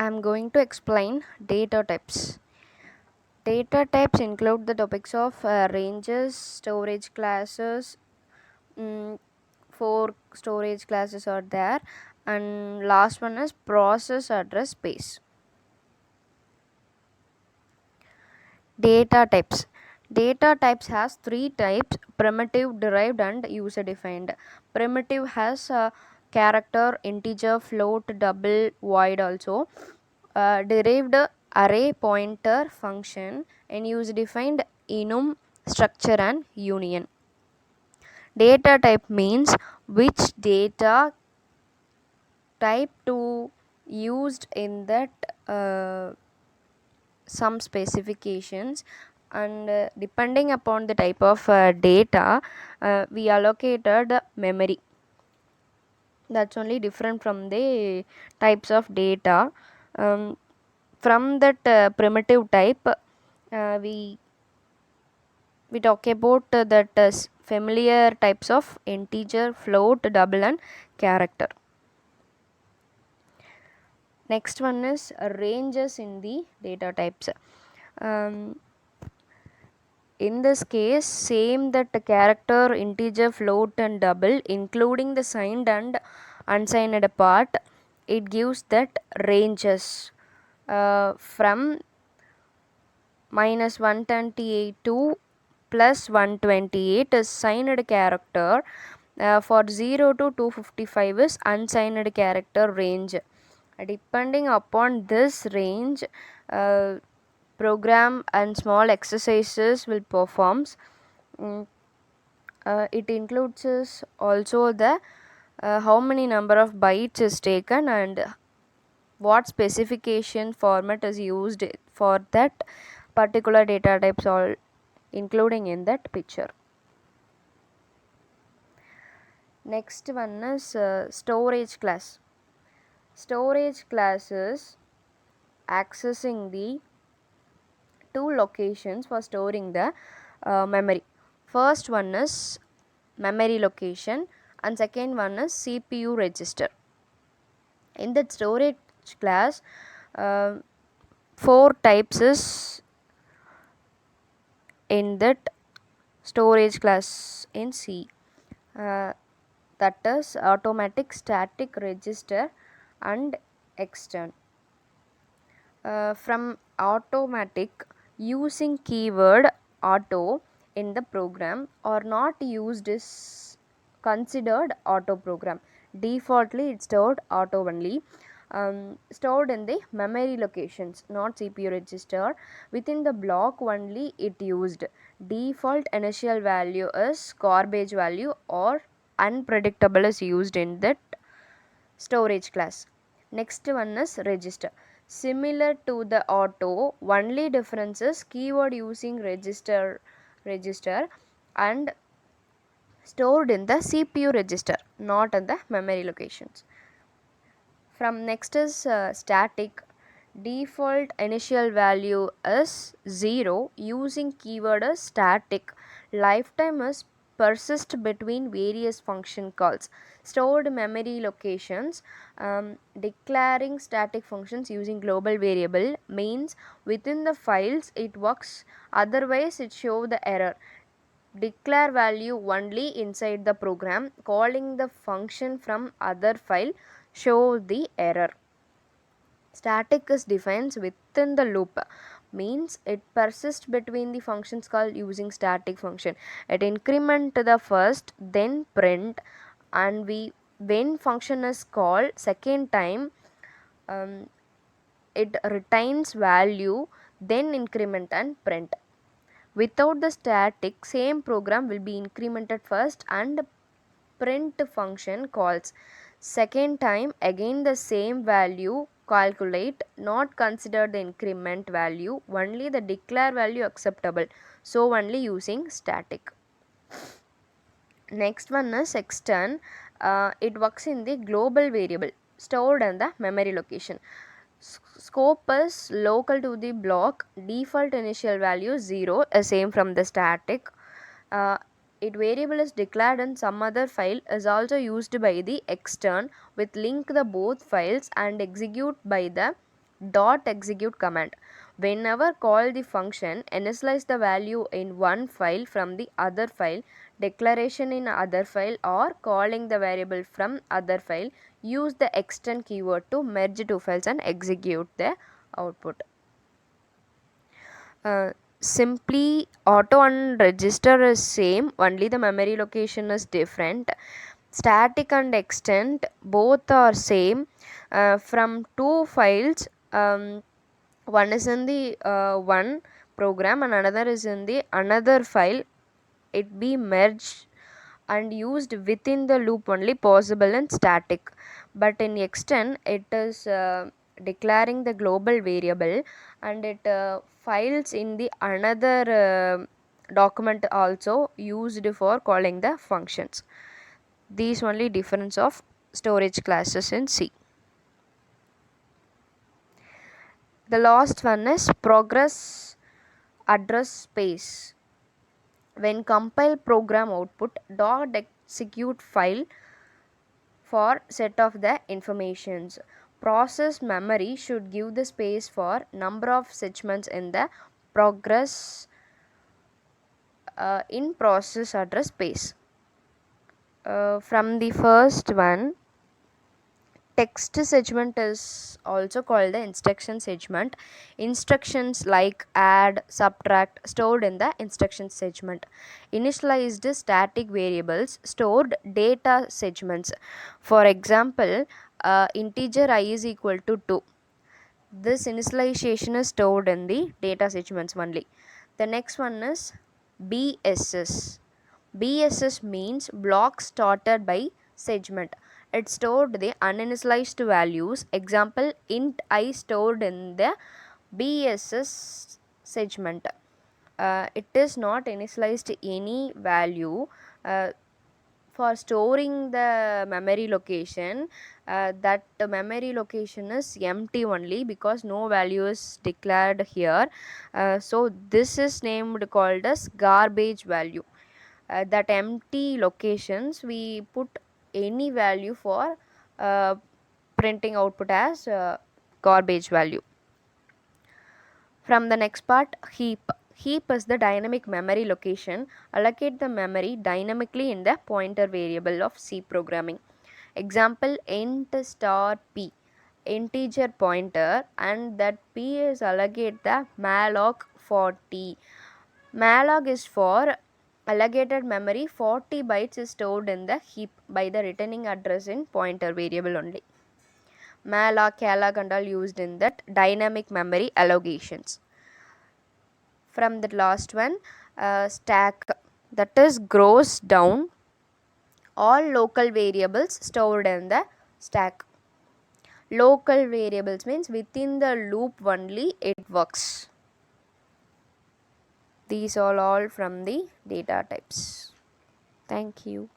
I'm going to explain data types. Data types include the topics of ranges, storage classes. mm, Four storage classes are there, and last one is process address space. Data types. Data types has three types: primitive, derived, and user defined. Primitive has a character, integer, float, double, void also. Derived array, pointer, function, and user defined enum, structure, and union. Data type means which data type to used in that some specifications, and depending upon the type of data, we allocated memory. That's only different from the types of data. From that primitive type, we talk about that familiar types of integer, float, double, and character. Next one is ranges in the data types. um, In this case, same that the character, integer, float, and double, including the signed and unsigned part, it gives that ranges from -128 to +128 is signed character. For 0 to 255 is unsigned character range. Depending upon this range, program and small exercises will performs. Mm, it includes is also the how many number of bytes is taken and what specification format is used for that particular data types, all including in that picture. Next one is storage class. Storage class is accessing the two locations for storing the memory. First one is memory location and second one is CPU register. In that storage class, uh, four types is in that storage class in C. Uh, that is automatic, static, register, and extern. From automatic, using keyword auto in the program or not used is considered auto program. Defaultly it's stored auto only. Stored in the memory locations, not CPU register. Within the block only it used. Default initial value is garbage value or unpredictable is used in that storage class. Next one is register. Similar to the auto, only difference is keyword using register and stored in the CPU register, not in the memory locations. From next is static. Default initial value is 0 using keyword is static. Lifetime is persist between various function calls. Stored memory locations. Declaring static functions using global variable means within the files it works, otherwise it show the error. Declare value only inside the program, calling the function from other file show the error. Static is defined within the loop, means it persists between the functions called using static function. It increment the first, then print, and when function is called second time, um, it retains value, then increment and print. Without the static, same program will be incremented first and print function calls second time, again the same value calculate, not consider the increment value, only the declare value acceptable, so only using static. Next one is extern. It works in the global variable stored in the memory location. Scope is local to the block. Default initial value 0, same from the static. Uh, it variable is declared in some other file is also used by the extern with link the both files and execute by the dot execute command. Whenever call the function, initialize the value in one file from the other file, declaration in other file, or calling the variable from other file. Use the extend keyword to merge two files and execute the output. Simply auto and register is same, only the memory location is different. Static and extend both are same. From two files, one is in the one program and another is in the another file, it be merged and used within the loop only possible in static, but in extend it is declaring the global variable and it files in the another document also used for calling the functions. These only difference of storage classes in C. The last one is progress address space. When compile program output dot execute file for set of the informations. Process memory should give the space for number of segments in the progress in process address space. From the first one, text segment is also called the instruction segment. Instructions like add, subtract stored in the instruction segment. Initialized static variables stored data segments. For example, integer I is equal to 2. This initialization is stored in the data segments only. The next one is BSS. BSS means block started by segment. It stored the uninitialized values. Example, int I stored in the BSS segment. It is not initialized any value. For storing the memory location, that memory location is empty only because no value is declared here. So this is named called as garbage value. That empty locations we put any value for printing output as garbage value. From the next part, heap. Heap is the dynamic memory location. Allocate the memory dynamically in the pointer variable of C programming. Example, int star p, integer pointer, and that p is allocate the malloc 40. Malloc is for allocated memory. 40 bytes is stored in the heap by the returning address in pointer variable only. Malloc, calloc and all used in that dynamic memory allocations. From the last one, stack, that is grows down all local variables stored in the stack. Local variables means within the loop only it works. These are all from the data types. Thank you.